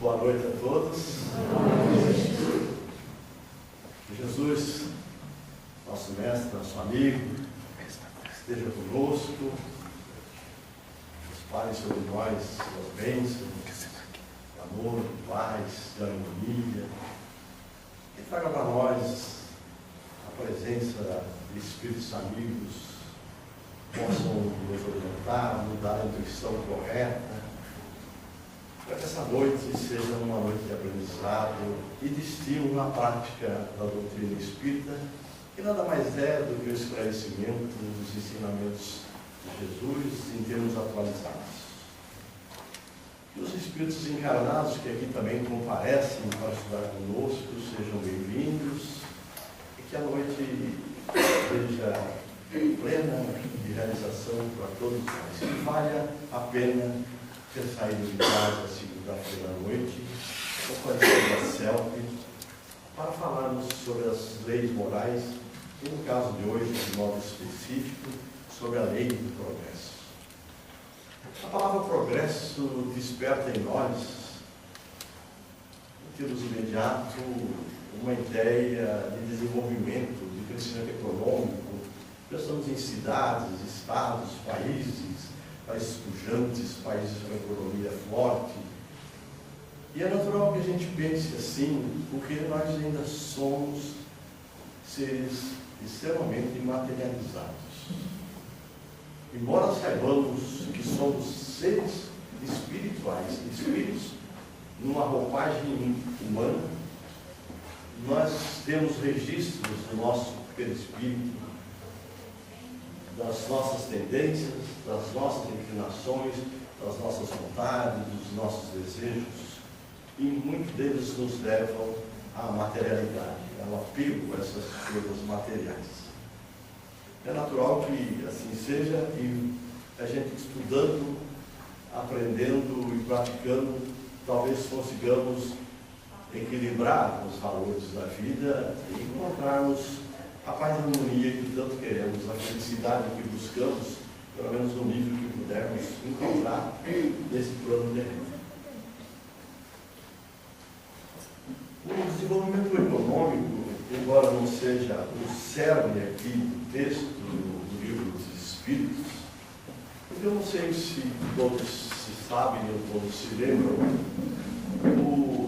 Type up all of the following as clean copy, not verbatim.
Boa noite a todos. Que Jesus, nosso mestre, nosso amigo, esteja conosco, espalhe sobre nós suas bênçãos, de amor, de paz, de harmonia, e traga para nós a presença de Espíritos amigos, possam nos orientar, nos dar a intuição correta, para que essa noite seja uma noite de aprendizado e de estímulo na prática da doutrina espírita, que nada mais é do que o esclarecimento dos ensinamentos de Jesus em termos atualizados. Que os espíritos encarnados que aqui também comparecem para estudar conosco sejam bem-vindos e que a noite seja plena de realização para todos nós. Que valha a pena ter saído de casa segunda-feira à noite, comparecer da CELP, para falarmos sobre as leis morais e, no caso de hoje, de modo específico, sobre a lei do progresso. A palavra progresso desperta em nós, em termos imediato, uma ideia de desenvolvimento, de crescimento econômico. Pensamos em cidades, estados, países pujantes, países com economia forte. E é natural que a gente pense assim, porque nós ainda somos seres extremamente materializados. Embora saibamos que somos seres espirituais, espíritos numa roupagem humana, nós temos registros do nosso perispírito, das nossas tendências, das nossas inclinações, das nossas vontades, dos nossos desejos, e muitos deles nos levam à materialidade, ao apego a essas coisas materiais. É natural que assim seja, e a gente estudando, aprendendo e praticando, talvez consigamos equilibrar os valores da vida e encontrarmos a paz e a harmonia que tanto queremos, a felicidade que buscamos, pelo menos no nível que pudermos encontrar nesse plano terreno. O desenvolvimento econômico, embora não seja o cerne aqui do texto do Livro dos Espíritos, porque eu não sei se todos se sabem ou todos se lembram,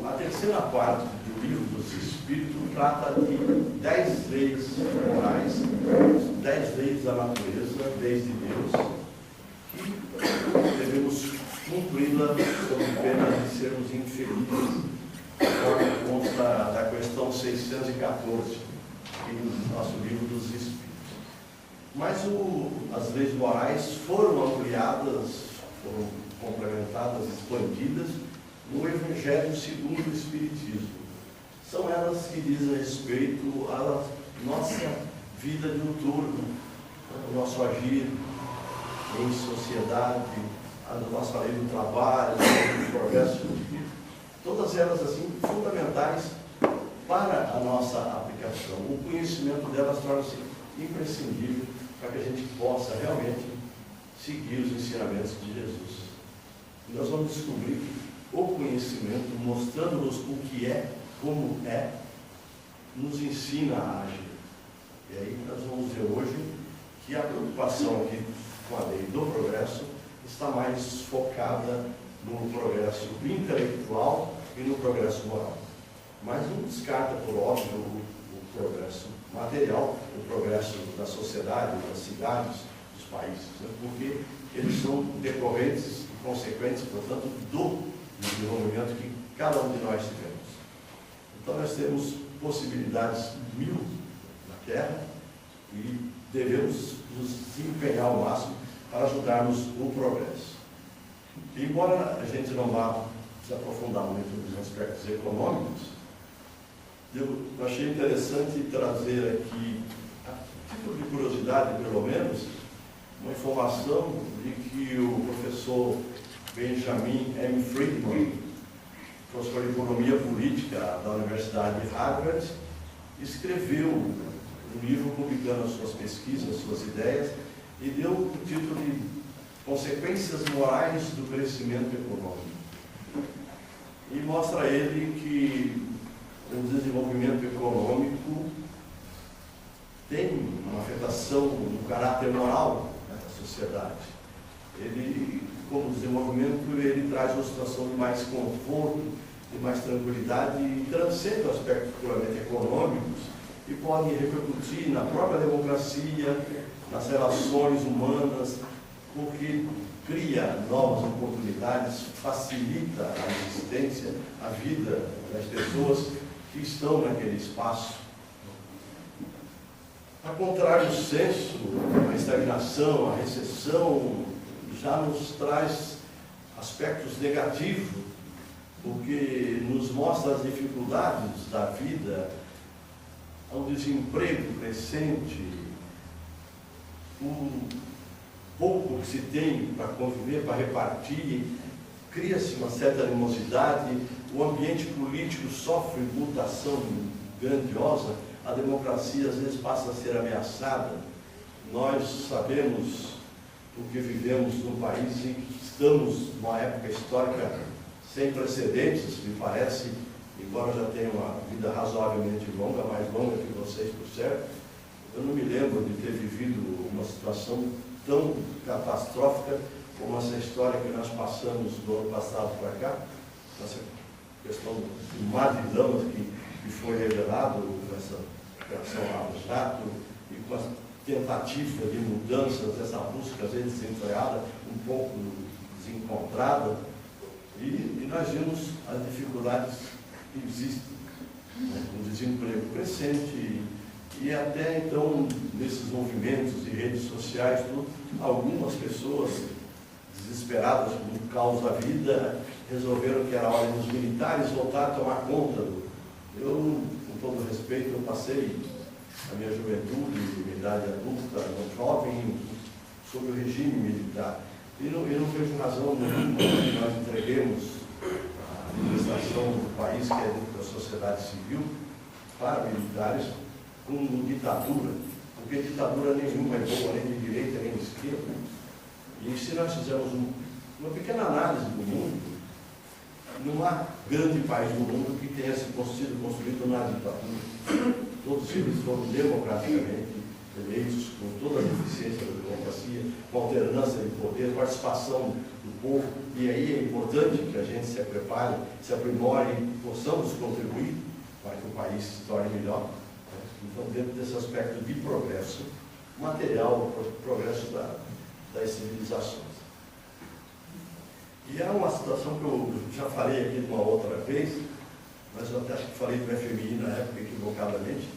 a terceira parte do Livro dos Espíritos trata de 10 leis morais, 10 leis da natureza, leis de Deus, que devemos cumpri-la sob pena de sermos infelizes, por conta da questão 614, do nosso Livro dos Espíritos. Mas as leis morais foram ampliadas, foram complementadas, expandidas no Evangelho segundo o Espiritismo. São elas que dizem respeito à nossa vida diuturna, ao nosso agir em sociedade, à nossa lei do trabalho, do progresso científico. Todas elas, assim, fundamentais para a nossa aplicação. O conhecimento delas torna-se imprescindível para que a gente possa realmente seguir os ensinamentos de Jesus. E nós vamos descobrir que o conhecimento, mostrando-nos o que é, como é, nos ensina a agir. E aí nós vamos ver hoje que a preocupação aqui com a lei do progresso está mais focada no progresso intelectual e no progresso moral. Mas não descarta, por óbvio, o progresso material, o progresso da sociedade, das cidades, dos países, né? Porque eles são decorrentes e consequentes, portanto, do desenvolvimento que cada um de nós tivemos. Então nós temos possibilidades mil na Terra e devemos nos empenhar ao máximo para ajudarmos o progresso. E, embora a gente não vá se aprofundar muito nos aspectos econômicos, eu achei interessante trazer aqui, a título de curiosidade pelo menos, uma informação de que o professor Benjamin M. Friedman, professor de Economia Política da Universidade de Harvard, escreveu um livro publicando as suas pesquisas, suas ideias, e deu o título de Consequências Morais do Crescimento Econômico. e mostra a ele que o desenvolvimento econômico tem uma afetação no caráter moral, né, da sociedade. Ele, como desenvolvimento, ele traz uma situação de mais conforto, de mais tranquilidade e transcende aspectos puramente econômicos e pode repercutir na própria democracia, nas relações humanas, porque cria novas oportunidades, facilita a existência, a vida das pessoas que estão naquele espaço. Ao contrário, o senso, a estagnação, a recessão já nos traz aspectos negativos, porque nos mostra as dificuldades da vida, o desemprego crescente, o pouco que se tem para conviver, para repartir, cria-se uma certa animosidade, o ambiente político sofre mutação grandiosa, a democracia às vezes passa a ser ameaçada. Nós sabemos, porque vivemos num país em que estamos numa época histórica sem precedentes, me parece, embora eu já tenha uma vida razoavelmente longa, mais longa que vocês, por certo, eu não me lembro de ter vivido uma situação tão catastrófica como essa história que nós passamos do ano passado para cá, essa questão do mar de lamas que foi revelado nessa operação Lava Jato, e com a tentativa de mudanças dessa busca, às vezes desenfreada, um pouco desencontrada, e nós vimos as dificuldades que existem, né, o desemprego crescente, e até então, nesses movimentos de redes sociais, tudo, algumas pessoas desesperadas com o caos da vida resolveram que era hora dos militares voltar a tomar conta Eu, com todo respeito, eu passei a minha juventude, minha idade adulta, jovem, sob o regime militar. E não vejo razão nenhuma que nós entreguemos a administração do país, que é dentro da sociedade civil, para militares, como ditadura, porque ditadura nenhuma é boa, nem de direita, nem de esquerda. E se nós fizermos uma pequena análise do mundo, não há grande país do mundo que tenha sido construído na ditadura. Todos eles foram democraticamente eleitos, com toda a eficiência da democracia, com alternância de poder, participação do povo. E aí é importante que a gente se prepare, se aprimore e possamos contribuir para que o país se torne melhor. Então, dentro desse aspecto de progresso material, progresso das civilizações. E é uma situação que eu já falei aqui uma outra vez, mas eu até acho que falei do FMI na época equivocadamente.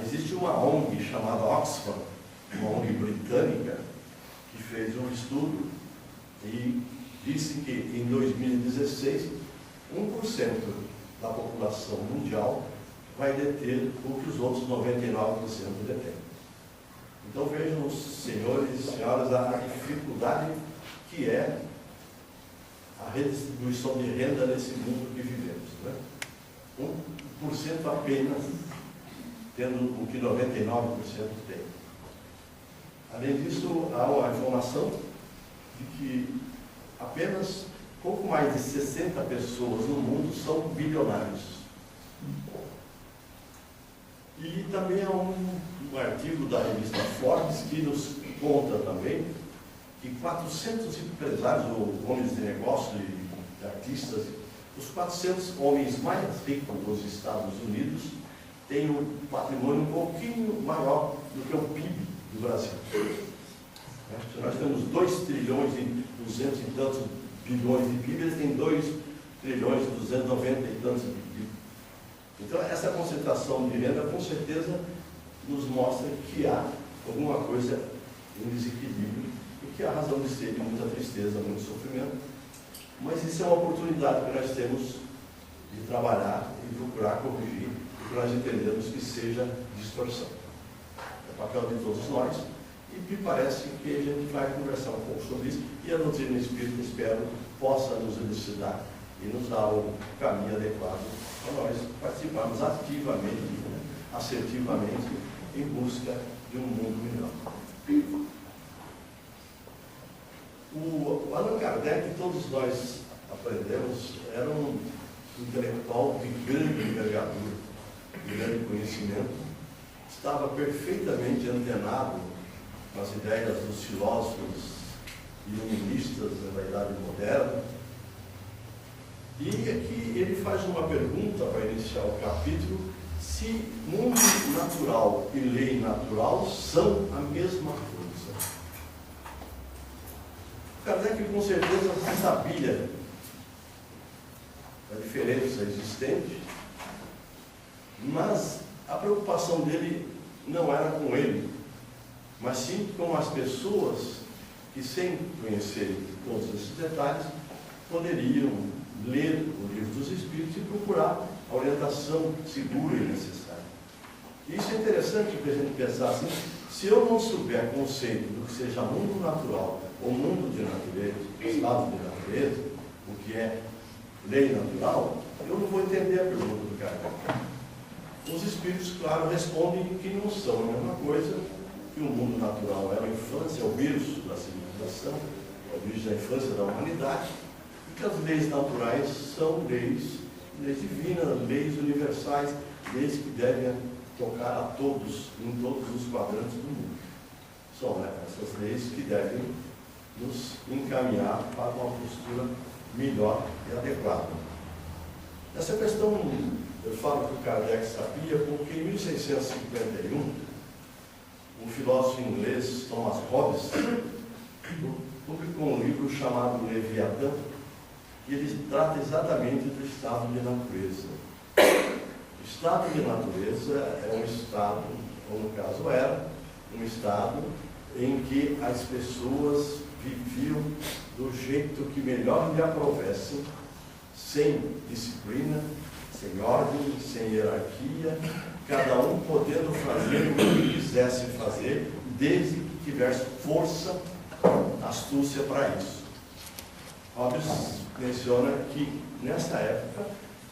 Existe uma ONG chamada Oxfam, uma ONG britânica, que fez um estudo e disse que em 2016, 1% da população mundial vai deter o que os outros 99% detêm. Então vejam, senhores e senhoras, a dificuldade que é a redistribuição de renda nesse mundo que vivemos. Né? 1% apenas, tendo o que 99% tem. Além disso, há uma informação de que apenas pouco mais de 60 pessoas no mundo são bilionários. E também há um artigo da revista Forbes que nos conta também que 400 empresários ou homens de negócio e artistas, os 400 homens mais ricos dos Estados Unidos têm um patrimônio um pouquinho maior do que o PIB do Brasil. Nós temos 2 trilhões e 200 e tantos bilhões de PIB, eles têm 2 trilhões e 290 e tantos de PIB. Então, essa concentração de renda, com certeza, nos mostra que há alguma coisa em desequilíbrio e que há razão de ser de muita tristeza, muito sofrimento. Mas isso é uma oportunidade que nós temos de trabalhar e procurar corrigir, para nós entendermos que seja distorção. É o papel de todos nós e me parece que a gente vai conversar um pouco sobre isso e a doutrina espírita, espero, possa nos elucidar e nos dar o caminho adequado para nós participarmos ativamente, assertivamente, em busca de um mundo melhor. O Allan Kardec, todos nós aprendemos, era um intelectual de grande envergadura, de grande conhecimento, estava perfeitamente antenado com as ideias dos filósofos iluministas da Idade Moderna. E aqui ele faz uma pergunta para iniciar o capítulo: se mundo natural e lei natural são a mesma coisa. Kardec com certeza sabia a diferença existente, mas a preocupação dele não era com ele, mas sim com as pessoas que, sem conhecerem todos esses detalhes, poderiam ler o Livro dos Espíritos e procurar a orientação segura e necessária. E isso é interessante para a gente pensar assim: se eu não souber conceito do que seja mundo natural ou mundo de natureza, estado de natureza, o que é lei natural, eu não vou entender a pergunta do Kardec. Os Espíritos, claro, respondem que não são a mesma coisa, que o mundo natural é a infância, é o berço da civilização, é o berço da infância da humanidade, e que as leis naturais são leis divinas, leis universais, leis que devem tocar a todos, em todos os quadrantes do mundo. São essas leis que devem nos encaminhar para uma postura melhor e adequada. Essa questão, eu falo que o Kardec sabia, porque em 1651, um filósofo inglês, Thomas Hobbes, publicou um livro chamado Leviatã, e ele trata exatamente do estado de natureza. O estado de natureza é um estado, ou no caso era, um estado em que as pessoas viviam do jeito que melhor lhe aprovessem, sem disciplina, sem ordem, sem hierarquia, cada um podendo fazer o que quisesse fazer, desde que tivesse força, astúcia para isso. Hobbes menciona que, nessa época,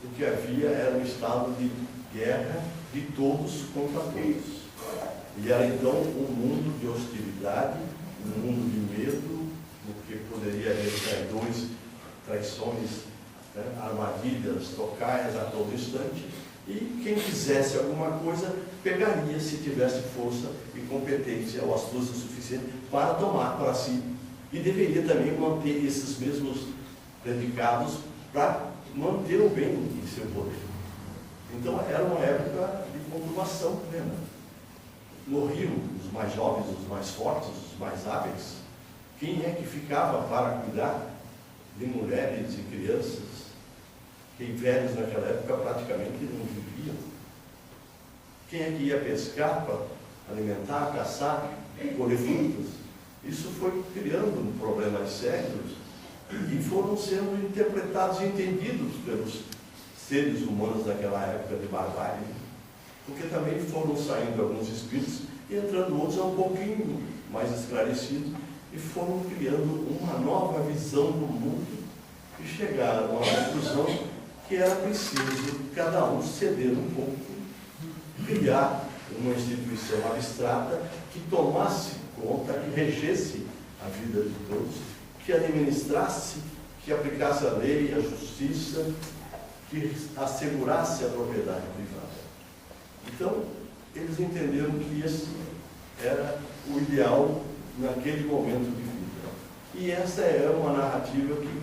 o que havia era um estado de guerra de todos contra todos. E era, então, um mundo de hostilidade, um mundo de medo, porque poderia haver traidores, traições, armadilhas, tocaias a todo instante, e quem quisesse alguma coisa pegaria, se tivesse força e competência ou astúcia suficiente para tomar para si. E deveria também manter esses mesmos dedicados para manter o bem em seu poder. Então era uma época de conturbação plena. Morriam os mais jovens, os mais fortes, os mais hábeis. Quem é que ficava para cuidar de mulheres e crianças, que velhos naquela época praticamente não viviam? Quem é que ia pescar para alimentar, caçar, colher frutas? Isso foi criando problemas sérios e foram sendo interpretados e entendidos pelos seres humanos daquela época de barbárie, porque também foram saindo alguns espíritos e entrando outros um pouquinho mais esclarecidos e foram criando uma nova visão do mundo e chegaram à conclusão que era preciso cada um ceder um pouco, criar uma instituição abstrata que tomasse conta, que regesse a vida de todos, que administrasse, que aplicasse a lei, a justiça, que assegurasse a propriedade privada. Então, eles entenderam que esse era o ideal naquele momento de vida. E essa é uma narrativa que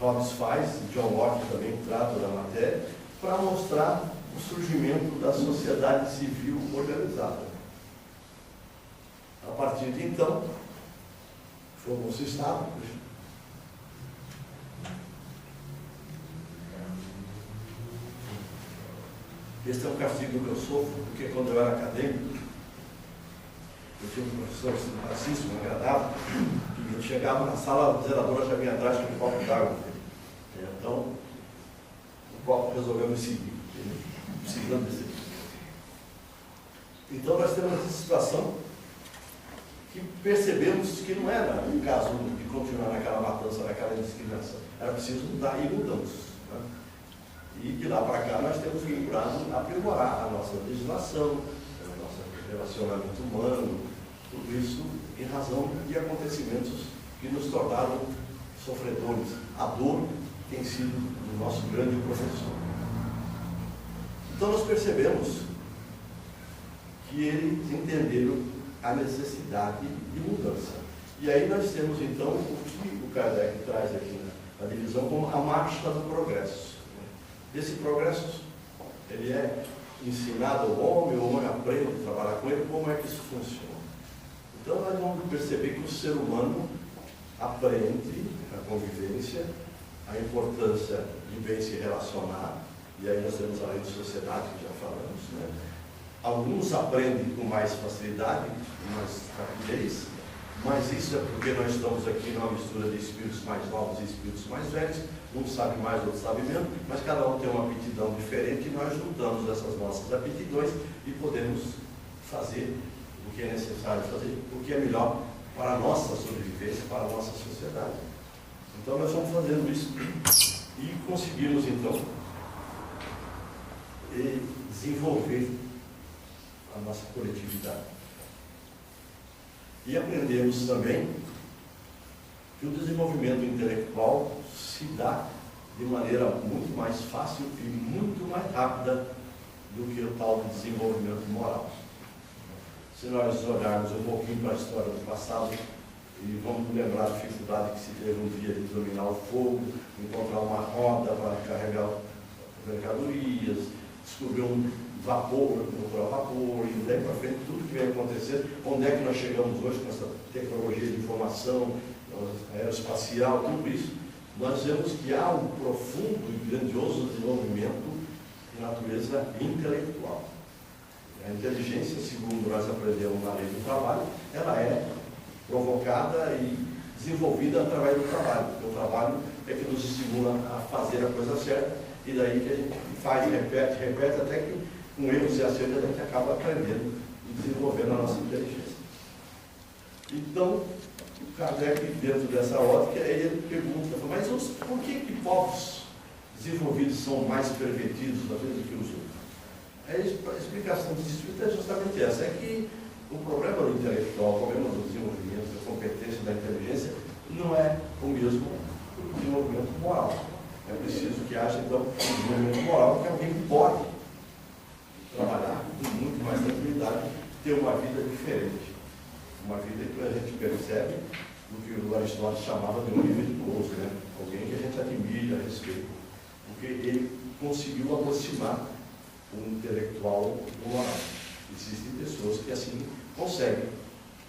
Hobbes faz, John Locke também trata da matéria, para mostrar o surgimento da sociedade civil organizada. A partir de então, formou-se o Estado. Esse é um castigo que eu sofro, porque quando eu era acadêmico, eu tinha um professor racismo, agradável, que eu chegava na sala, a zeladora já vinha atrás com um copo d'água. Então, o copo resolveu me seguir. Então, nós temos essa situação que percebemos que não era o caso de continuar naquela matança, naquela discriminação. Era preciso mudar e mudamos. Né? E de lá para cá nós temos procurado aprimorar a nossa legislação, o nosso relacionamento humano, tudo isso em razão de acontecimentos que nos tornaram sofredores. A dor tem sido o nosso grande professor. Então nós percebemos que eles entenderam a necessidade de mudança. E aí nós temos então o que o Kardec traz aqui na divisão como a marcha do progresso. Esse progresso, ele é ensinado ao homem, o homem aprende a trabalhar com ele, como é que isso funciona. Então nós vamos perceber que o ser humano aprende a convivência, a importância de bem se relacionar, e aí nós temos a lei de sociedade, que já falamos, né? Alguns aprendem com mais facilidade, com mais rapidez, mas isso é porque nós estamos aqui numa mistura de espíritos mais novos e espíritos mais velhos, um sabe mais, outro sabe menos, mas cada um tem uma aptidão diferente, e nós juntamos essas nossas aptidões e podemos fazer o que é necessário fazer, o que é melhor para a nossa sobrevivência, para a nossa sociedade. Então nós vamos fazendo isso e conseguimos então desenvolver a nossa coletividade. E aprendemos também que o desenvolvimento intelectual se dá de maneira muito mais fácil e muito mais rápida do que o tal de desenvolvimento moral. Se nós olharmos um pouquinho para a história do passado, e vamos lembrar a dificuldade que se teve um dia de dominar o fogo, encontrar uma roda para carregar mercadorias, descobrir um vapor, procurar vapor, e daí para frente tudo que vem acontecendo, onde é que nós chegamos hoje com essa tecnologia de informação, aeroespacial, tudo isso, nós vemos que há um profundo e grandioso desenvolvimento de natureza intelectual. A inteligência, segundo nós aprendemos na lei do trabalho, ela é provocada e desenvolvida através do trabalho, porque o trabalho é que nos estimula a fazer a coisa certa, e daí que a gente faz, repete, até que com erros e acertos a gente acaba aprendendo e desenvolvendo a nossa inteligência. Então, o Kardec, dentro dessa ótica, ele pergunta, mas por que povos desenvolvidos são mais pervertidos às vezes do que os outros? A explicação desse espírito é justamente essa, é que o problema do intelectual, o problema do desenvolvimento, da competência, da inteligência, não é o mesmo do desenvolvimento moral. É preciso que haja, então, um desenvolvimento moral que alguém pode trabalhar com muito mais tranquilidade, ter uma vida diferente. Uma vida que a gente percebe do que o Aristóteles chamava de um homem virtuoso, né? Alguém que a gente admira, respeita, porque ele conseguiu aproximar o intelectual do moral. Existem pessoas que assim conseguem,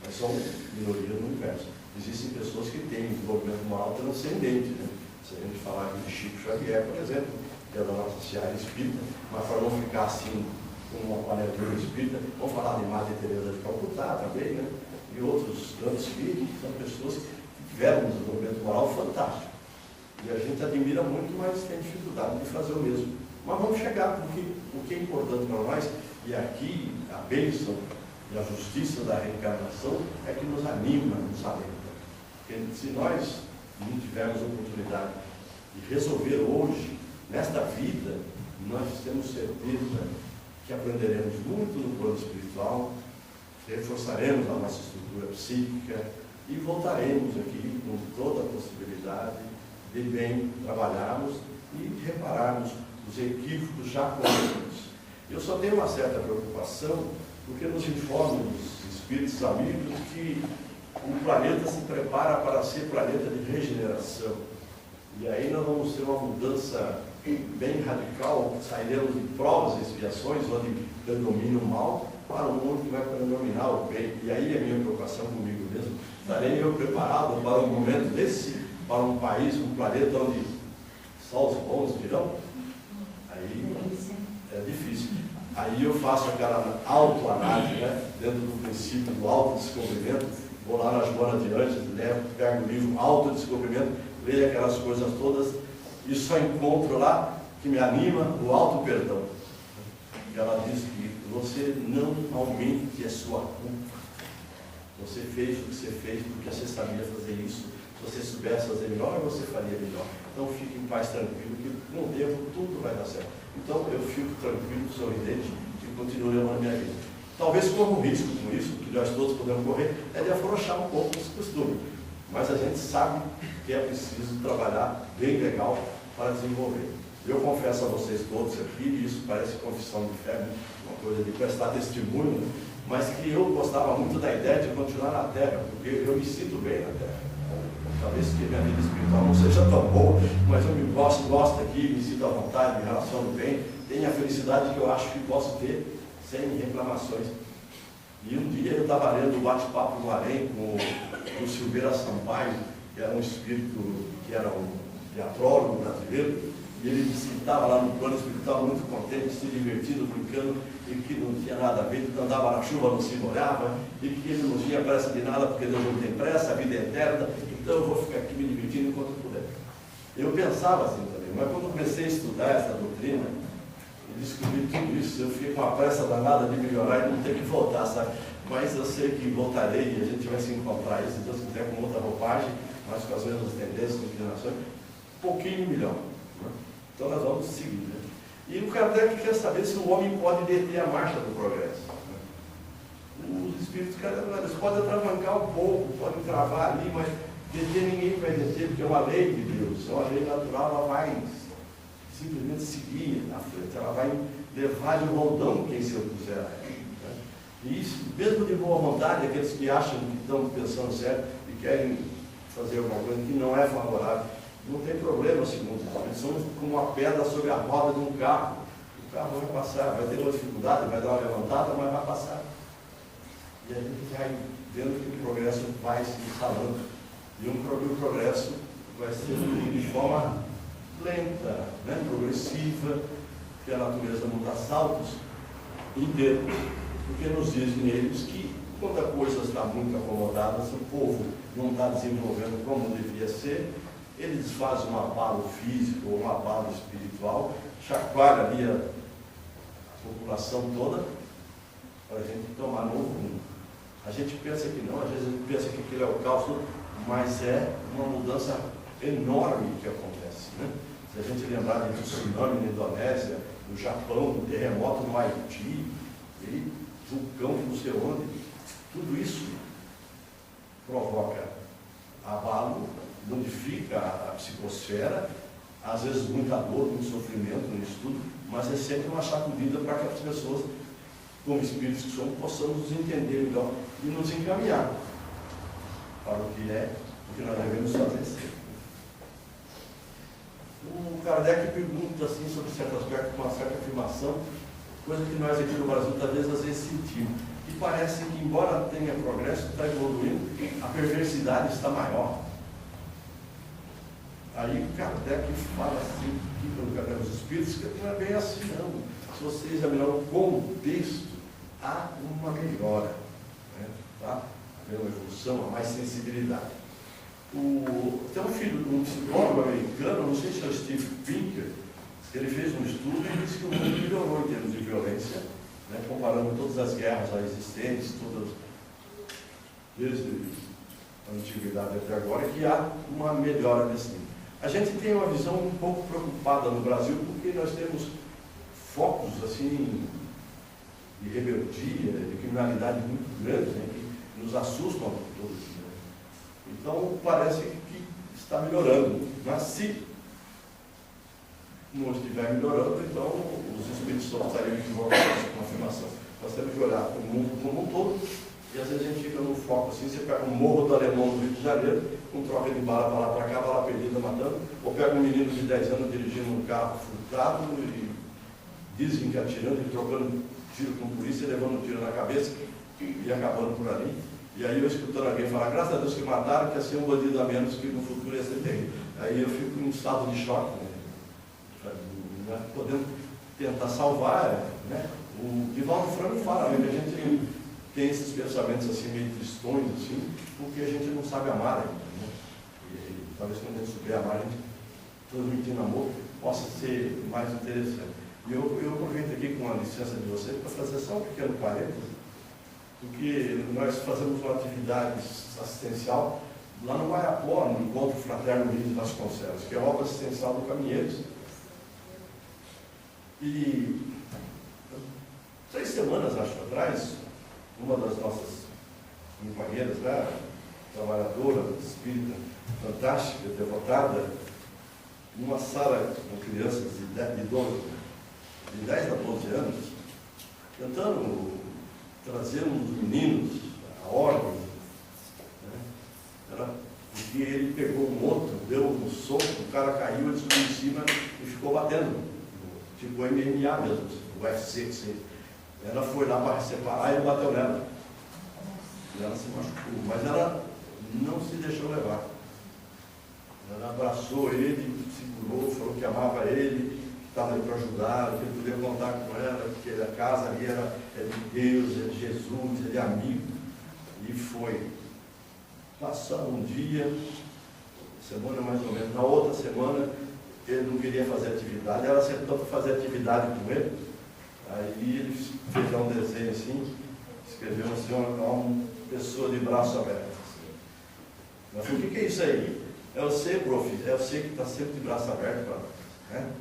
mas são minorias no universo. Existem pessoas que têm um desenvolvimento moral transcendente, né? Se a gente falar aqui de Chico Xavier, por exemplo, que é da nossa seara espírita, mas para não ficar assim com uma panelinha espírita, vamos falar de Madre Teresa de Calcutá também, né? E outros grandes espíritos, que são pessoas que tiveram um desenvolvimento moral fantástico. E a gente admira muito, mas tem dificuldade de fazer o mesmo. Mas vamos chegar, porque o que é importante para nós, e aqui a bênção e a justiça da reencarnação é que nos anima, nos alenta. Porque se nós não tivermos a oportunidade de resolver hoje, nesta vida, nós temos certeza que aprenderemos muito no plano espiritual, reforçaremos a nossa estrutura psíquica e voltaremos aqui com toda a possibilidade de bem trabalharmos e de repararmos os equívocos já cometidos. Eu só tenho uma certa preocupação, porque nos informam os espíritos amigos que o planeta se prepara para ser planeta de regeneração. E aí nós vamos ter uma mudança bem radical, sairemos de provas e expiações, onde predomina o mal, para um mundo que vai predominar o bem. E aí a minha preocupação comigo mesmo, estarei eu preparado para um momento desse, para um país, um planeta onde só os bons virão? Aí é difícil. Aí eu faço aquela autoanálise, né? Dentro do princípio do autodescobrimento, vou lá na Joana de Anjos, pego o livro Autodescobrimento, leio aquelas coisas todas e só encontro lá que me anima o auto-perdão. E ela diz que você não aumente a sua culpa. Você fez o que você fez porque você sabia fazer isso. Se você soubesse fazer melhor, você faria melhor. Então fique em paz, tranquilo, que com o tempo tudo vai dar certo. Então eu fico tranquilo, sorridente e continuo levando a minha vida. Talvez corra um risco com isso, que nós todos podemos correr, é de afrouxar um pouco esse costume. mas a gente sabe que é preciso trabalhar bem legal para desenvolver. Eu confesso a vocês todos aqui, e isso parece confissão de fé, uma coisa de prestar testemunho, mas que eu gostava muito da ideia de continuar na Terra, porque eu me sinto bem na Terra. Talvez que minha vida espiritual não seja tão boa, mas eu me gosto aqui, me sinto à vontade, me relaciono bem, tenho a felicidade que eu acho que posso ter sem reclamações. E um dia eu estava lendo o bate-papo do Além com o Silveira Sampaio, que era um espírito, que era um teatrólogo brasileiro, e ele disse que estava lá no plano espiritual muito contente, se divertindo, brincando, e que não tinha nada a ver, que andava na chuva, não se molhava, e que ele não tinha pressa de nada, porque Deus não tem pressa, a vida é eterna, então eu vou ficar aqui me divertindo enquanto eu puder. Eu pensava assim também, mas quando eu comecei a estudar essa doutrina, e descobri tudo isso, eu fiquei com uma pressa danada de melhorar e não ter que voltar, sabe? Mas eu sei que voltarei e a gente vai se encontrar aí, se Deus quiser, com outra roupagem, mas com as mesmas tendências, inclinações, um pouquinho melhor. Né? Então nós vamos seguir. Né? E o Kardec quer saber se o homem pode deter a marcha do progresso. Né? Os espíritos, eles podem atravancar um pouco, podem travar ali, mas deter ninguém vai deter, porque é uma lei de Deus, é uma lei natural, ela vai simplesmente seguir na frente, ela vai levar de roldão quem se opuser a ela. Né? E isso, mesmo de boa vontade, aqueles que acham que estão pensando certo e querem fazer alguma coisa que não é favorável, não tem problema, segundo eles são como uma pedra sobre a roda de um carro. O carro vai passar, vai ter uma dificuldade, vai dar uma levantada, mas vai passar. E a gente vai vendo que o progresso vai se instalando. E o progresso vai ser de forma lenta, né? Progressiva, que a natureza não dá saltos em dedo, porque nos dizem eles que quando a coisa está muito acomodada, se o povo não está desenvolvendo como devia ser, eles fazem um abalo físico ou um abalo espiritual, chacoalha ali a população toda para a gente tomar novo rumo. A gente pensa que não, às vezes a gente pensa que aquilo é o caos, mas é uma mudança enorme que acontece. Né? Se a gente lembrar do tsunami na Indonésia, no Japão, do terremoto no Haiti, e vulcão não sei onde, tudo isso provoca abalo, modifica a psicosfera, às vezes muita dor, muito sofrimento nisso tudo, mas é sempre uma sacudida para que as pessoas, como espíritos que somos, possamos nos entender melhor e nos encaminhar para o que é, o que nós devemos fazer. O Kardec pergunta assim sobre certo aspecto, com uma certa afirmação, coisa que nós aqui no Brasil talvez às vezes sentimos. E parece que, embora tenha progresso, está evoluindo, a perversidade está maior. Aí o Kardec fala assim, aqui pelo Caderno dos Espíritos, que não é bem assim não. Se você examinar o contexto, há uma melhora, né? Tá? Há uma evolução, há mais sensibilidade. Tem um filho de um psicólogo americano, não sei se é o Steve Pinker, ele fez um estudo e disse que o mundo melhorou em termos de violência, né? Comparando todas as guerras já existentes, todas, desde a antiguidade até agora, que há uma melhora nesse nível. A gente tem uma visão um pouco preocupada no Brasil, porque nós temos focos assim, de rebeldia, de criminalidade muito grandes, né, que nos assustam a todos. Né? Então, parece que está melhorando. Mas se não estiver melhorando, então os espíritos só estariam equivocados com a afirmação. Nós temos que olhar para o mundo como um todo, e às vezes a gente fica no foco assim, você pega um morro do Alemão do Rio de Janeiro, com troca de bala para lá para cá, bala perdida matando, ou pega um menino de 10 anos dirigindo um carro furtado e dizem que atirando e trocando tiro com a polícia, levando um tiro na cabeça e acabando por ali. E aí eu escutando alguém falar, graças a Deus que mataram, que ia ser um bandido a menos, que no futuro ia ser terrível. Aí eu fico em um estado de choque, né? Podendo tentar salvar, né? O Divaldo Franco fala, né? Que a gente tem esses pensamentos assim, meio tristões, assim, porque a gente não sabe amar ainda, né? E talvez quando a gente souber amar, a gente transmitindo amor possa ser mais interessante. E eu aproveito aqui com a licença de vocês para fazer só um pequeno parênteses, porque nós fazemos uma atividade assistencial lá no Guaiapó, no Encontro Fraterno Luiz Vasconcelos, que é a obra assistencial do Caminheiros. E 3 semanas, acho, atrás, uma das nossas companheiras lá trabalhadora, espírita, fantástica, devotada, numa sala com crianças de 10 a 12 anos, tentando trazer uns meninos à ordem, né? Porque ele pegou um outro, deu um soco, o cara caiu, ele subiu em cima e ficou batendo, tipo MMA mesmo, o UFC, assim. Ela foi lá para separar e ele bateu nela. E ela se machucou, mas ela não se deixou levar. Ela abraçou ele, segurou, falou que amava ele, que estava ali para ajudar, que ele podia contar com ela, que a casa ali é de Deus, é de Jesus, é de amigo. E foi. Passando um dia, semana mais ou menos, na outra semana, ele não queria fazer atividade, ela sentou para fazer atividade com ele. Aí ele fez um desenho assim, escreveu assim, uma pessoa de braço aberto. Assim. Mas o que é isso aí? É você, prof, é você que está sempre de braço aberto para, né?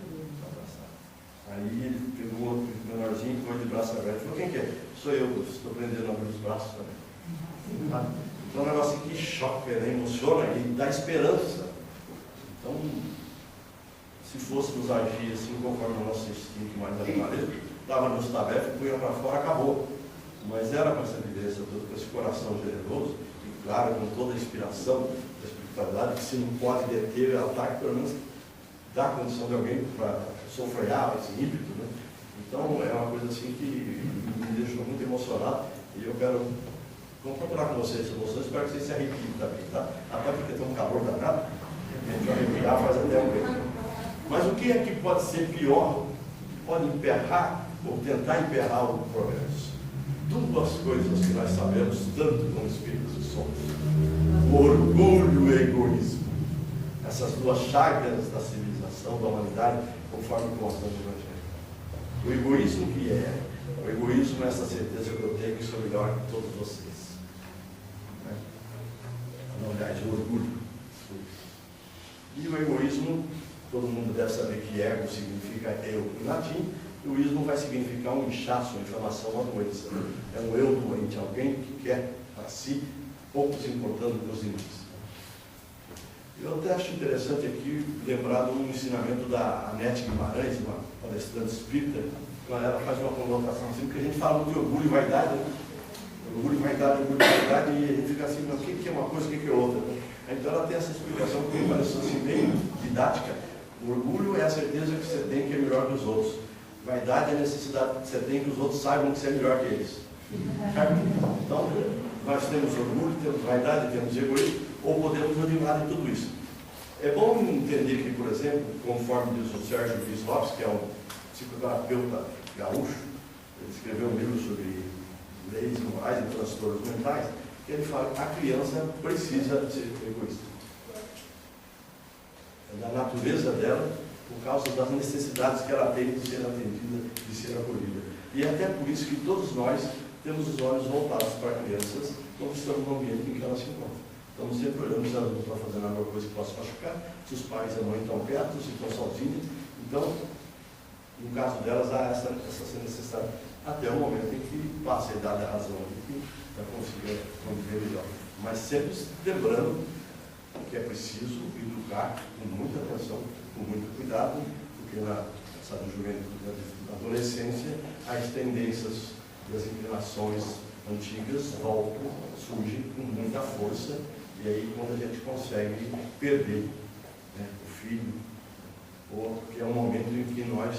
Aí ele pegou outro menorzinho e foi de braço aberto. Falou, quem que é? Sou eu, estou prendendo os braços também. Então é um negócio que choca, né? Emociona e dá esperança. Então, se fôssemos agir assim, conforme o nosso instinto mais natureza, dava nos tabefes, punha para fora, acabou. Mas era com essa evidência toda, com esse coração generoso, e claro, com toda a inspiração da espiritualidade, que se não pode deter o ataque, pelo menos dá condição de alguém para sofrear esse ímpeto, né? Então é uma coisa assim que me deixou muito emocionado, e eu quero compartilhar com vocês essa emoção, espero que vocês se arrepiem também, tá? Até porque tem um calor danado, a gente vai arrepiar, faz até um mês. Mas o que é que pode ser pior, pode emperrar, ou tentar emperrar o progresso? Duas coisas que nós sabemos, tanto como espíritos que somos: o orgulho e o egoísmo. Essas duas chagas da civilização, da humanidade, conforme consta no Evangelho. O egoísmo que é? O egoísmo é essa certeza que eu tenho que sou melhor que todos vocês. Né? Na verdade, o orgulho. E o egoísmo, todo mundo deve saber que ego significa eu em latim. O ismo vai significar um inchaço, uma inflamação, uma doença. É um eu doente, alguém que quer para si, pouco se importando com os limites. Eu até acho interessante aqui lembrar do ensinamento da Anete Guimarães, uma palestrante espírita, quando ela faz uma colocação assim, porque a gente fala muito de orgulho e vaidade, né? Orgulho e vaidade, e a gente fica assim, mas o que é uma coisa, o que é outra? Né? Então ela tem essa explicação que me pareceu assim, bem didática. O orgulho é a certeza que você tem que é melhor que os outros. Vaidade é a necessidade que você tem que os outros saibam que você é melhor que eles. Então, nós temos orgulho, temos vaidade, temos egoísmo, ou podemos animar de tudo isso. É bom entender que, por exemplo, conforme diz o Sérgio Luiz Lopes, que é um psicoterapeuta gaúcho, ele escreveu um livro sobre leis morais e transtornos mentais, que ele fala que a criança precisa ser egoísta. É da natureza dela, por causa das necessidades que ela tem de ser atendida, de ser acolhida. E é até por isso que todos nós temos os olhos voltados para crianças quando estamos no ambiente em que elas se encontram. Estamos sempre olhando se elas não estão fazendo alguma coisa que possa machucar, se os pais e a mãe estão perto, se estão sozinhos. Então, no caso delas, há essa necessidade, até o momento em que passa a idade da razão, que já consiga conviver melhor. Mas sempre lembrando que é preciso educar com muita atenção, com muito cuidado, porque na juventude, na adolescência, as tendências e as inclinações antigas voltam, surgem com muita força, e aí quando a gente consegue perder, né, o filho, porque é um momento em que nós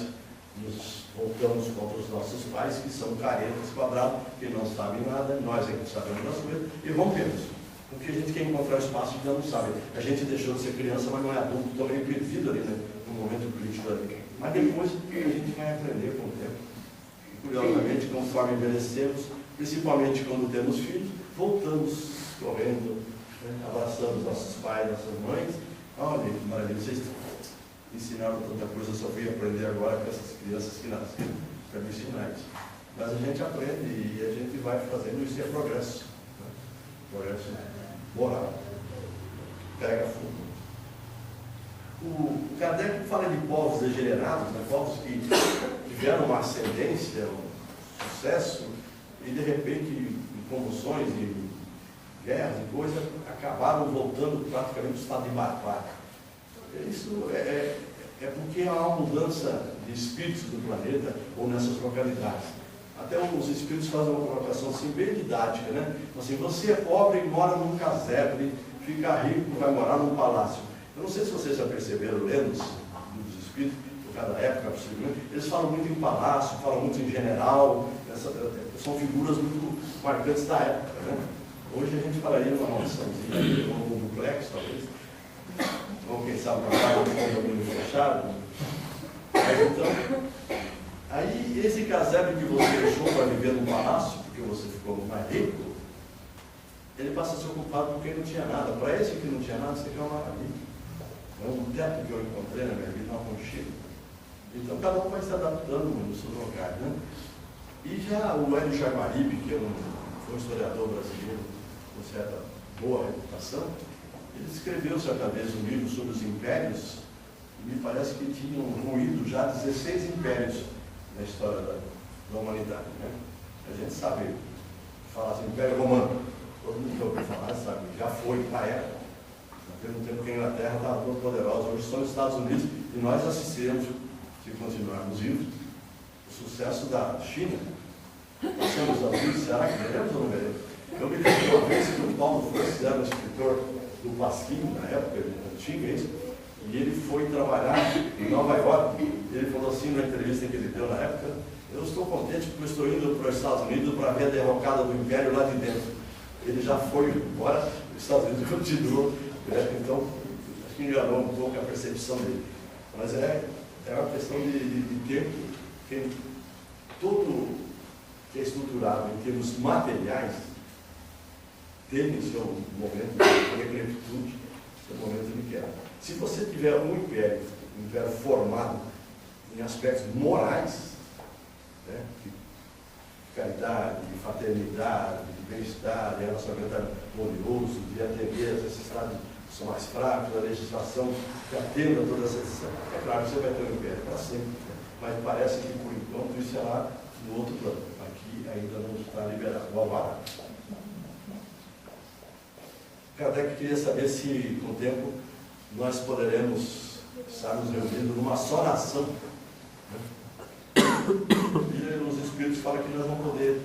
nos voltamos contra os nossos pais, que são caretas, quadrados, que não sabem nada, nós é que sabemos das coisas, e rompemos. Porque a gente quer encontrar espaço e não sabe. A gente deixou de ser criança, mas não é adulto, também perdido ali, né, no momento crítico ali. Mas depois a gente vai aprender com o tempo. E, curiosamente, conforme envelhecemos, principalmente quando temos filhos, voltamos correndo, né, abraçamos nossos pais, nossas mães. Olha que maravilha, vocês ensinaram tanta coisa, eu só fui aprender agora com essas crianças que nasceram para me ensinar isso. Mas a gente aprende e a gente vai fazendo isso, e é progresso. Né? Progresso moral. Pega fogo. O Kardec fala de povos degenerados, né? Povos que tiveram uma ascendência, um sucesso, e de repente, em convulsões, guerras e coisas, acabaram voltando praticamente ao estado de barbárie. Isso é porque há uma mudança de espíritos do planeta ou nessas localidades. Até os espíritos fazem uma colocação assim, bem didática, né? Assim, você é pobre e mora num casebre, fica rico e vai morar num palácio. Eu não sei se vocês já perceberam, lendo dos espíritos, por cada época, possivelmente, eles falam muito em palácio, falam muito em general, são figuras muito marcantes da época, né? Hoje a gente falaria numa mansãozinha, um duplex, talvez, ou quem sabe uma casa de condomínio fechado. Mas então, aí esse casebre que você deixou para viver no palácio, porque você ficou mais rico, ele passa a ser ocupado por quem não tinha nada. Para esse que não tinha nada, você quer uma maravilha. É um teto que eu encontrei na minha vida, uma conchilha. Então cada um vai se adaptando nos seus locais, né? E já o Hélio Jaguaribe, que foi um historiador brasileiro com certa boa reputação, ele escreveu certa vez um livro sobre os impérios, e me parece que tinham ruído já 16 impérios na história da humanidade, né? A gente sabe, falar assim, Império Romano, todo mundo que ouviu falar sabe, já foi na época. Teve um tempo que a Inglaterra estava muito poderosa, hoje são os Estados Unidos, e nós assistiremos, se continuarmos vivos, o sucesso da China. Nós somos amigos, será que veremos ou não veremos? Eu me lembro uma vez que o Paulo Francis era um escritor do Pasquim, na época antiga, isso, e ele foi trabalhar em Nova York. Ele falou assim na entrevista que ele deu na época: eu estou contente porque eu estou indo para os Estados Unidos para ver a derrocada do Império lá de dentro. Ele já foi embora, os Estados Unidos continuou, né? Então, acho que enganou um pouco a percepção dele. Mas é uma questão de tempo, que tudo que é estruturado em termos materiais tem seu momento de decrepitude, seu momento de queda. Se você tiver um império formado em aspectos morais, né, de caridade, de fraternidade, de bem-estar, de relacionamento harmonioso, de atender as necessidades que são mais fracos, a legislação que atenda a todas essas. É claro que você vai ter um império para sempre, né? Mas parece que por enquanto isso é lá no outro plano. Aqui ainda não está liberado o alvará. Kardec queria saber se, com o tempo, nós poderemos estar nos reunindo numa só nação. Né? E os Espíritos falam que nós vamos poder,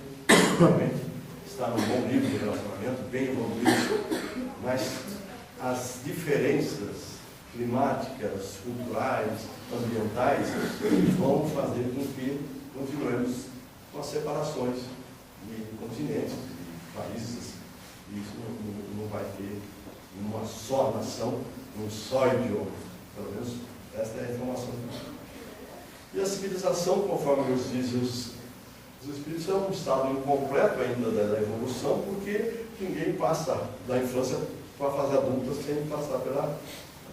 realmente, estar num bom nível de relacionamento, bem evoluído, mas as diferenças climáticas, culturais, ambientais, vão fazer com que continuemos com as separações de continentes, de países. Isso não vai ter uma só nação, um só idioma. Pelo menos esta é a informação. E a civilização, conforme nos dizem os Espíritos, é um estado incompleto ainda da evolução, porque ninguém passa da infância para a fase adulta sem passar pela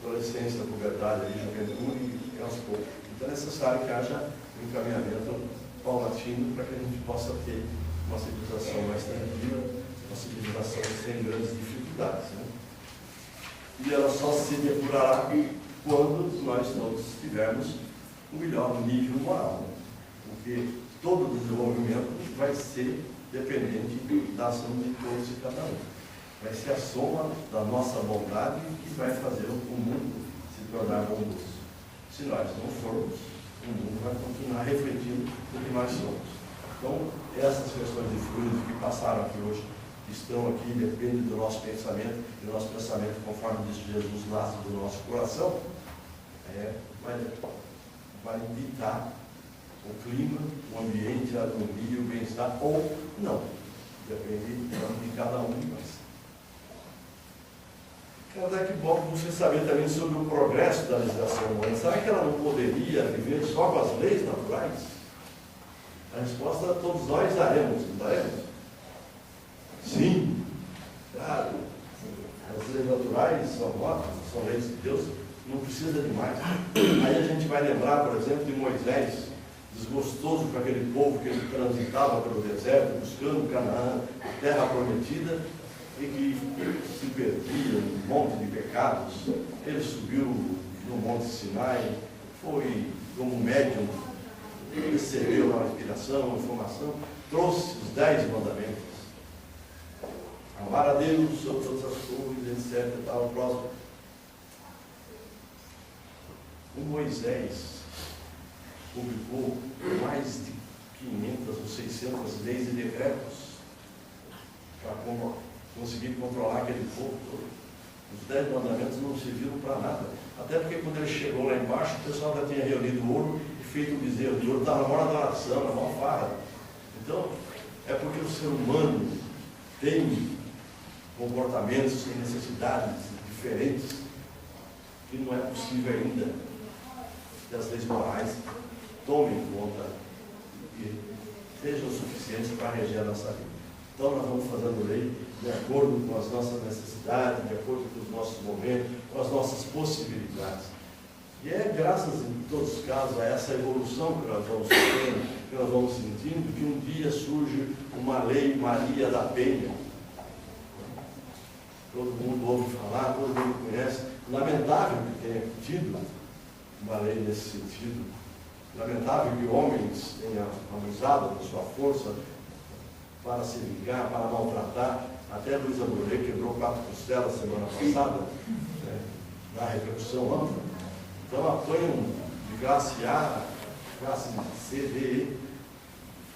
adolescência, puberdade, juventude e aos poucos. Então é necessário que haja um encaminhamento paulatino para que a gente possa ter uma civilização mais tranquila, uma civilização sem grandes dificuldades, né? E ela só se depurará quando nós todos tivermos um melhor nível moral, né? Porque todo o desenvolvimento vai ser dependente da ação de todos e cada um. Vai ser a soma da nossa bondade que vai fazer o mundo se tornar bondoso. Se nós não formos, o mundo vai continuar refletindo o que nós somos. Então, essas questões de fluidos que passaram aqui hoje, que estão aqui, dependem do nosso pensamento, e o nosso pensamento, conforme diz Jesus, nasce do nosso coração, vai ditar o clima, o ambiente, a harmonia, o bem-estar, ou não. Depende de cada um de nós. Kardec busca saber também sobre o progresso da legislação humana. Será que ela não poderia viver só com as leis naturais? A resposta todos nós daremos, não daremos? Sim, claro. As leis naturais são ótimas, são leis de Deus, não precisa de mais. Aí a gente vai lembrar, por exemplo, de Moisés, desgostoso com aquele povo que ele transitava pelo deserto, buscando Canaã, a terra prometida, e que se perdia num monte de pecados. Ele subiu no Monte Sinai, foi como médium, recebeu a inspiração, a informação, trouxe os 10 mandamentos. Amar a Deus sobre todas as coisas, etc. Tal, próximo. O Moisés publicou mais de 500 ou 600 leis e decretos para conseguir controlar aquele povo todo. Os 10 mandamentos não serviram para nada. Até porque quando ele chegou lá embaixo, o pessoal já tinha reunido ouro e feito o bezerro de ouro, estava na maior adoração, na maior farra. Então, é porque o ser humano tem comportamentos e necessidades diferentes que não é possível ainda que as leis morais tomem conta e sejam suficientes para reger a nossa vida. Então nós vamos fazendo lei de acordo com as nossas necessidades, de acordo com os nossos momentos, com as nossas possibilidades. E é graças, em todos os casos, a essa evolução que nós vamos tendo, que nós vamos sentindo, que um dia surge uma lei Maria da Penha. Todo mundo ouve falar, todo mundo conhece. Lamentável que tenha tido uma lei nesse sentido. Lamentável que homens tenham abusado da sua força para se vingar, para maltratar. Até Luiz Amorim quebrou 4 costelas semana passada, né, na repercussão ampla. Então apanham de classe A, classe C, D, E.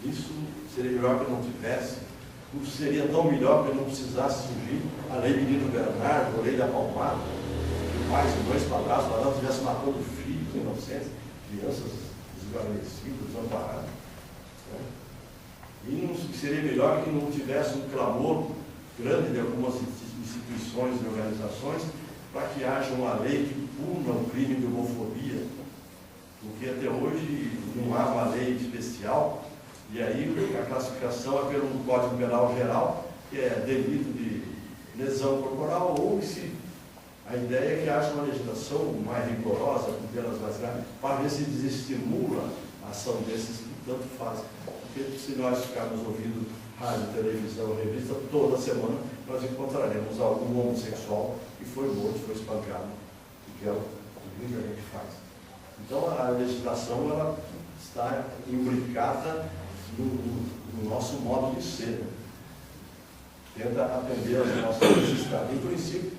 Isso seria melhor que não tivesse. Não seria tão melhor que não precisasse surgir a lei Menino Bernardo, a lei da Palmada, que pais, mães, padrastos, estivessem matando filhos inocentes, crianças desguarnecidas, desamparadas. Né? E não seria melhor que não tivesse um clamor grande de algumas instituições e organizações para que haja uma lei que puna o crime de homofobia, porque até hoje não há uma lei especial, e aí a classificação é pelo Código Penal Geral, que é delito de lesão corporal, ou se a ideia é que haja uma legislação mais rigorosa, com penas mais graves, para ver se desestimula a ação desses que tanto fazem. Porque se nós ficarmos ouvindo rádio, televisão, revista, toda semana nós encontraremos algum homossexual que foi morto, foi espancado, que é o que a gente faz. Então a legislação ela está imbricada no nosso modo de ser. Tenta atender às nossas necessidades. Em princípio,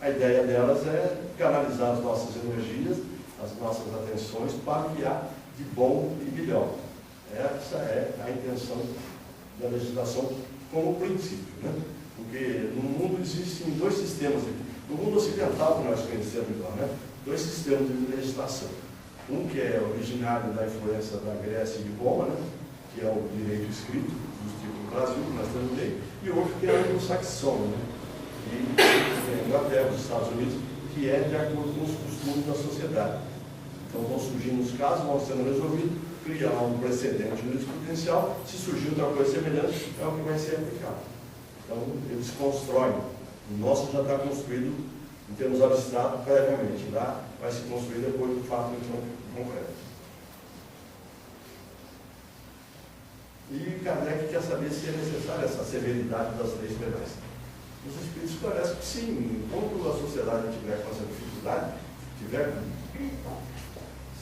a ideia delas é canalizar as nossas energias, as nossas atenções para o que há de bom e melhor. Essa é a intenção da legislação como princípio, né? Porque no mundo existem 2 sistemas, no mundo ocidental que nós conhecemos agora, né? 2 sistemas de legislação. Um que é originário da influência da Grécia e de Roma, né? Que é o direito escrito, justiça do Brasil, que nós temos lei, e outro que é o anglo-saxão, né? E a Inglaterra, os Estados Unidos, que é de acordo com os costumes da sociedade. Então vão surgindo os casos, vão sendo resolvidos, criar um precedente jurisprudencial, se surgir outra coisa semelhante, é o que vai ser aplicado. Então eles constroem. O nosso já está construído em termos abstratos previamente. Lá vai se construir depois do fato concreto. E Kardec quer saber se é necessária essa severidade das leis penais. Os espíritos esclarecem que sim, enquanto a sociedade tiver com essa dificuldade, tiver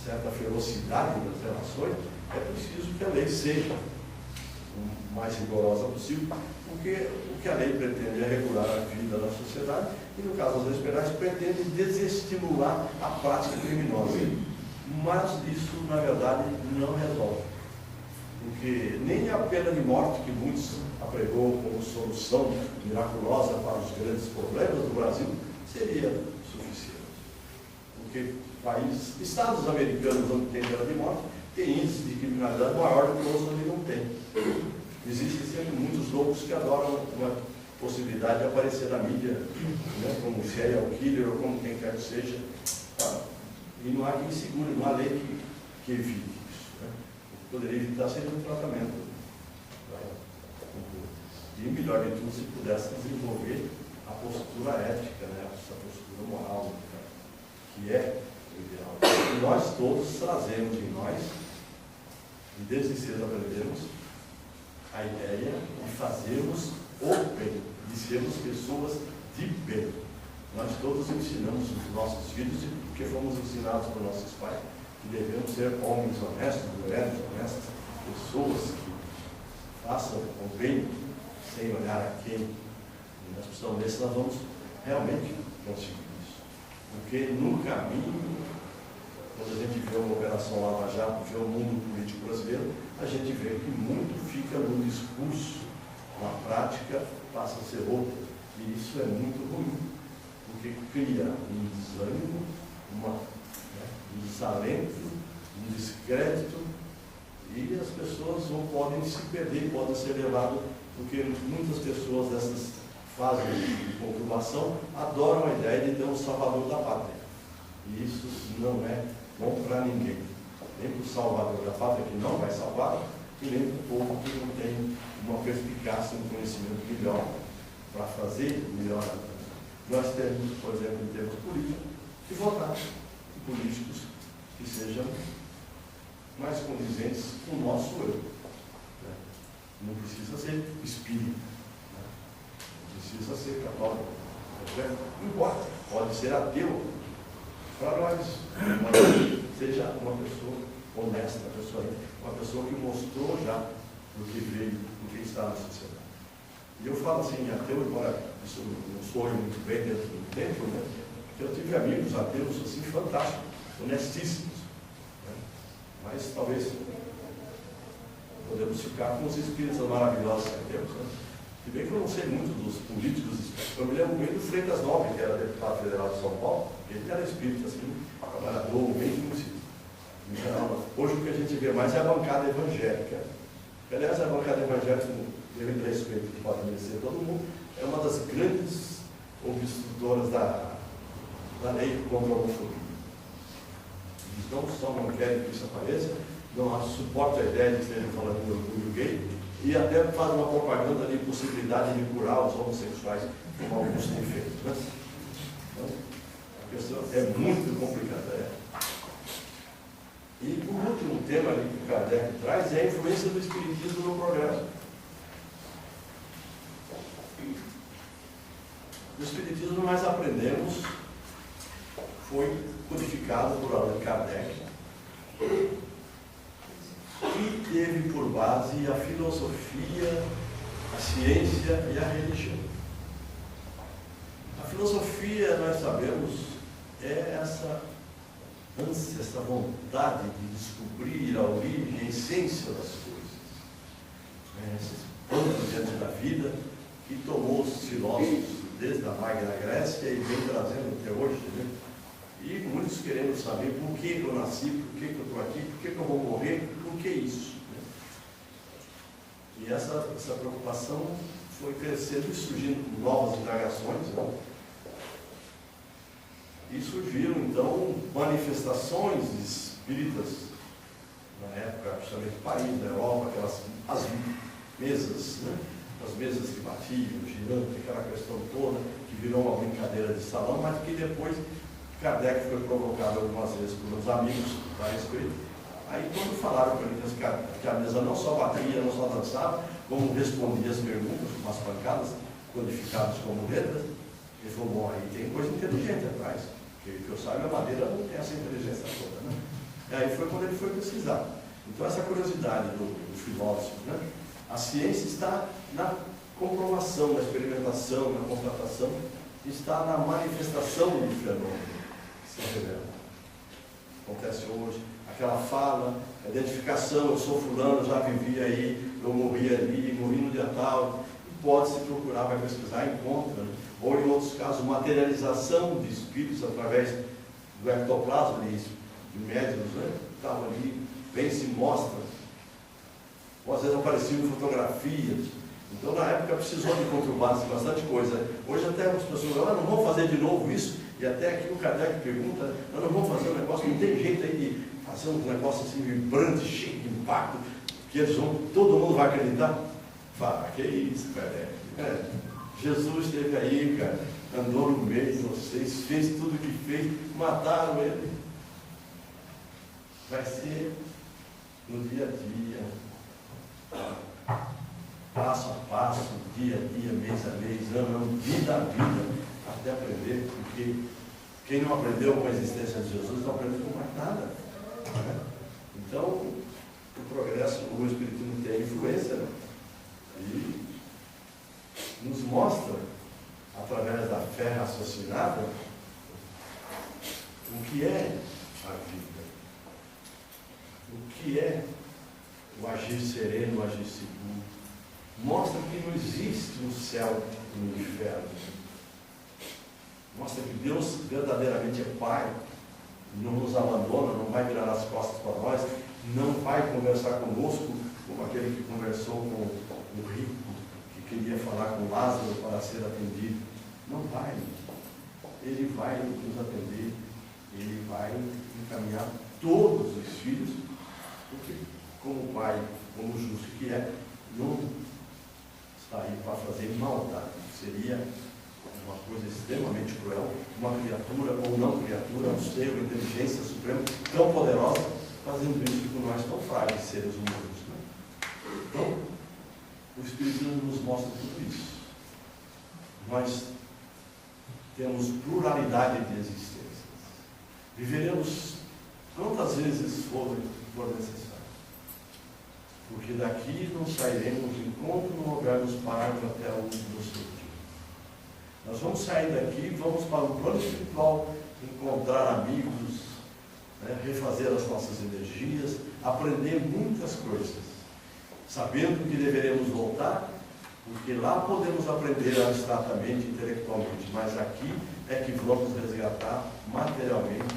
certa ferocidade das relações, é preciso que a lei seja o mais rigorosa possível, porque o que a lei pretende é regular a vida da sociedade e, no caso das leis penais, pretende desestimular a prática criminosa. Mas isso, na verdade, não resolve. Porque nem a pena de morte, que muitos apregou como solução miraculosa para os grandes problemas do Brasil, seria suficiente. Porque estados americanos onde tem pena de morte, tem índice de criminalidade maior do que os onde não tem. Existem sempre muitos loucos que adoram uma possibilidade de aparecer na mídia, né, como serial killer ou como quem quer que seja. E não há quem segure, não há lei que evite isso. Né? Poderia evitar seria um tratamento. E melhor de tudo, se pudesse desenvolver a postura ética, né, essa postura moral, que é o ideal. E nós todos trazemos em nós, e desde cedo aprendemos, a ideia de fazermos o bem, de sermos pessoas de bem. Nós todos ensinamos os nossos filhos, porque fomos ensinados por nossos pais, que devemos ser homens honestos, mulheres honestas, pessoas que façam o bem sem olhar a quem, Nós precisamos ver se nós vamos realmente conseguir isso. Porque no caminho, quando a gente vê uma operação Lava Jato, vê o mundo político brasileiro, a gente vê que muito fica no discurso, na prática passa a ser outra. E isso é muito ruim, porque cria um desânimo, um desalento, um descrédito, e as pessoas não podem se perder, podem ser levadas, porque muitas pessoas dessas fases de conturbação adoram a ideia de ter um salvador da pátria. E isso não é bom para ninguém. Nem para o salvador da pátria, que não vai salvar, e nem para o povo que não tem uma perspicácia, um conhecimento melhor para fazer melhor. Nós temos, por exemplo, em termos políticos, que votar em políticos que sejam mais condizentes com o nosso eu. Não precisa ser espírita, não precisa ser católico, não importa, pode ser ateu, para nós, mas seja uma pessoa honesta, uma pessoa que mostrou já o que veio, o que está na sociedade. E eu falo assim, ateu, embora isso não soe muito bem dentro do templo, né? Eu tive amigos ateus assim fantásticos, honestíssimos, né? Mas talvez podemos ficar com os espíritos maravilhosos que temos, né? Se bem que eu não sei muito dos políticos, eu me lembro muito do Freitas Nobre, que era deputado federal de São Paulo, ele era espírita, assim, trabalhador, bem conhecido. Hoje o que a gente vê mais é a bancada evangélica. Aliás, a bancada evangélica, devido ao respeito que pode merecer todo mundo, é uma das grandes obstrutoras da lei contra a homofobia. Eles não só não querem que isso apareça, não suportam a ideia de estarem falando do orgulho gay, e até fazem uma propaganda de possibilidade de curar os homossexuais, como alguns têm feito. Né? Então, a questão é muito complicada. E o último tema ali que o Kardec traz é a influência do Espiritismo no progresso. O Espiritismo nós aprendemos, foi codificado por Allan Kardec, que teve por base a filosofia, a ciência e a religião. A filosofia, nós sabemos, é essa ânsia, essa vontade de descobrir a origem, a essência das coisas. Esses pontos diante da vida que tomou os filósofos desde a Magna Grécia e vem trazendo até hoje, né? E muitos querendo saber por que eu nasci, por que eu estou aqui, por que eu vou morrer, por que isso? Né? E essa preocupação foi crescendo e surgindo novas indagações, né? E surgiram, então, manifestações espíritas, na época, principalmente do país, da Europa, as mesas, né? As mesas que batiam, girando, aquela questão toda, que virou uma brincadeira de salão, mas que depois Kardec foi provocado algumas vezes por uns amigos da respeito. Aí, quando falaram para ele que a mesa não só batia, não só dançava, como respondia as perguntas, com umas pancadas codificadas como letras, ele falou: bom, aí tem coisa inteligente atrás. Porque, que eu saiba, a madeira não tem essa inteligência toda, né? E aí foi quando ele foi pesquisar. Então, essa curiosidade do filósofo, né? A ciência está na comprovação, na experimentação, na constatação, está na manifestação do fenômeno que se revela. Acontece hoje, aquela fala, a identificação: eu sou fulano, já vivi aí, eu morri ali, morri no dia tal. E pode se procurar, vai pesquisar, encontra, né? Ou em outros casos, materialização de espíritos através do ectoplasma de médiuns, né? Estavam ali, bem se mostra. Ou às vezes apareciam fotografias. Então, na época, precisou de conturbar-se bastante coisa. Hoje, até as pessoas falam: não vamos fazer de novo isso. E até aqui o Kardec pergunta: não vamos fazer um negócio, não tem jeito aí de fazer um negócio assim vibrante, cheio de impacto, que eles todo mundo vai acreditar? Fala: que isso, Kardec? Jesus esteve aí, cara, andou no meio de vocês, fez tudo o que fez, mataram ele. Vai ser no dia a dia, passo a passo, dia a dia, mês a mês, ano a ano, vida a vida, até aprender, porque quem não aprendeu com a existência de Jesus não aprendeu com mais nada. Né? Então, o progresso, o Espiritismo tem influência, né? E nos mostra o agir sereno, o agir seguro. Mostra que não existe um céu e um inferno. Mostra que Deus verdadeiramente é Pai, não nos abandona, não vai virar as costas para nós, não vai conversar conosco como aquele que conversou com o rico, que queria falar com Lázaro para ser atendido. Não vai. Ele vai nos atender, ele vai encaminhar todos os filhos, porque como Pai, como justo que é, não está aí para fazer maldade. Seria uma coisa extremamente cruel, uma criatura ou não criatura, um ser, uma inteligência suprema tão poderosa, fazendo isso com nós tão frágeis seres humanos. Né? Então, o Espiritismo nos mostra tudo isso. Nós temos pluralidade de existências. Viveremos quantas vezes for necessário. Porque daqui não sairemos enquanto não houvermos parado até o nosso dia. Nós vamos sair daqui, vamos para o plano espiritual, encontrar amigos, né, refazer as nossas energias, aprender muitas coisas, sabendo que deveremos voltar, porque lá podemos aprender abstratamente, intelectualmente, mas aqui é que vamos resgatar materialmente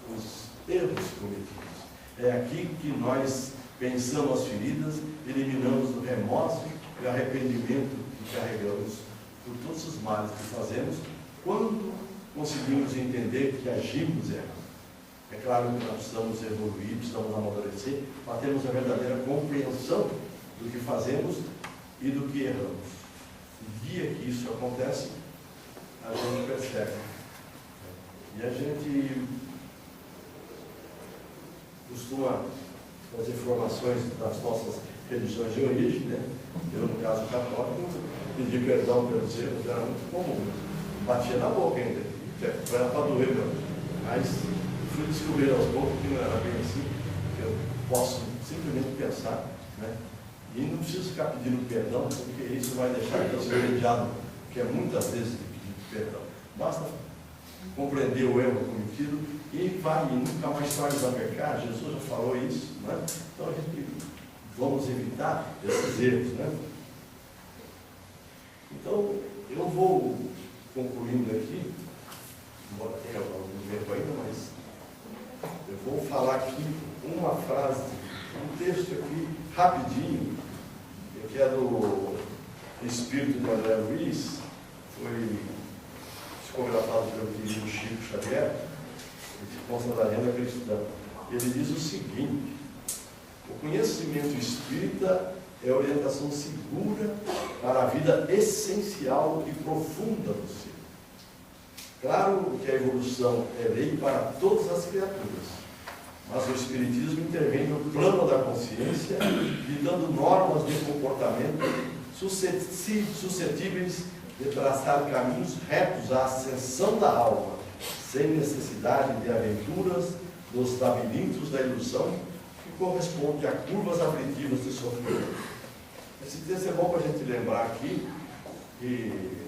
os erros cometidos. É aqui que nós pensamos as feridas, eliminamos o remorso e o arrependimento que carregamos por todos os males que fazemos, quando conseguimos entender que agimos errado. É claro que nós precisamos evoluir, precisamos amadurecer, para termos a verdadeira compreensão do que fazemos e do que erramos. No dia que isso acontece, a gente percebe. E a gente costuma fazer formações das nossas religiões de origem, né? Eu, no caso católico, pedir perdão pelos erros era muito comum. Batia na boca ainda, era para doer mesmo. Mas fui descobrir aos poucos que não era bem assim, que eu posso simplesmente pensar, né? E não preciso ficar pedindo perdão, porque isso vai deixar de ser mediado, que é muitas vezes de pedir perdão. Basta compreender o erro cometido e vai, e nunca mais torne a pecar. Jesus já falou isso, né? Então a gente vamos evitar esses erros, né? Então, eu vou concluindo aqui, embora tenha algum tempo ainda, mas eu vou falar aqui uma frase, um texto aqui, rapidinho, que é do Espírito de André Luiz, foi psicografado pelo querido Chico Xavier, de Consta da Renda Cristã. Ele diz o seguinte: o conhecimento espírita é a orientação segura para a vida essencial e profunda do ser. Claro que a evolução é lei para todas as criaturas, mas o Espiritismo intervém no plano da consciência, lhe dando normas de comportamento suscetíveis de traçar caminhos retos à ascensão da alma, sem necessidade de aventuras nos labirintos da ilusão, que corresponde a curvas aflitivas de sofrimento. Esse texto é bom para a gente lembrar aqui, que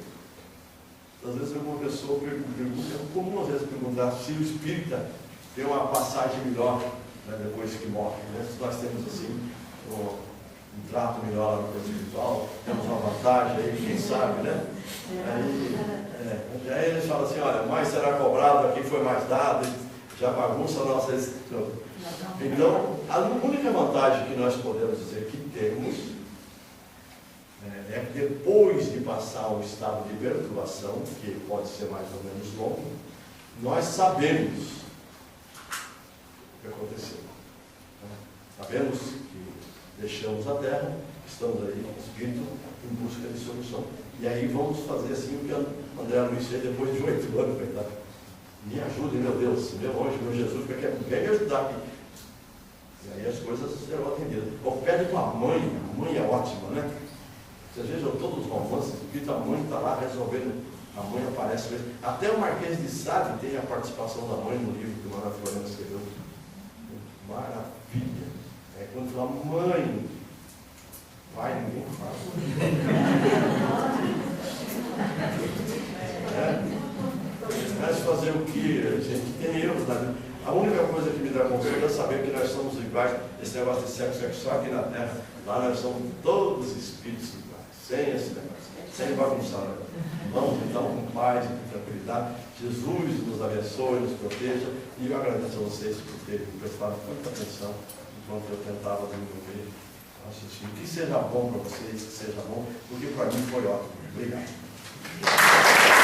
às vezes alguma pessoa pergunta, é comum às vezes perguntar se o espírita tem uma passagem melhor, né, depois que morre, né? Se nós temos assim um trato melhor no plano espiritual, temos uma vantagem aí, quem sabe, né? Aí eles falam assim, olha, mais será cobrado, aqui foi mais dado, já bagunça a nossa existência. Então, a única vantagem que nós podemos dizer que temos é que depois de passar um estado de perturbação, que pode ser mais ou menos longo, nós sabemos o que aconteceu. Sabemos que deixamos a terra, estamos aí com o espírito em busca de solução. E aí vamos fazer assim o que André Luiz fez depois de 8 anos, coitado. Me ajude, meu Deus, meu anjo, meu Jesus, porque vem me ajudar aqui. E aí as coisas serão atendidas. Ou pede para a mãe é ótima, né? Vocês vejam todos os romances, a mãe está lá resolvendo, a mãe aparece mesmo. Até o Marquês de Sade tem a participação da mãe no livro que o Manuel Floreno escreveu. Maravilha! É quando fala, mãe, pai, ninguém fala. Mas fazer o que? A gente tem erros, né? A única coisa que me dá nos emociona saber que nós somos iguais. Esse negócio de sexo só aqui na Terra. Lá nós somos todos espíritos iguais, sem esse negócio, sem bagunçar. Vamos então com paz e com tranquilidade. Jesus nos abençoe, nos proteja. E eu agradeço a vocês por terem prestado muita atenção enquanto eu tentava desenvolver o raciocínio. Que seja bom para vocês, que seja bom, porque para mim foi ótimo. Obrigado.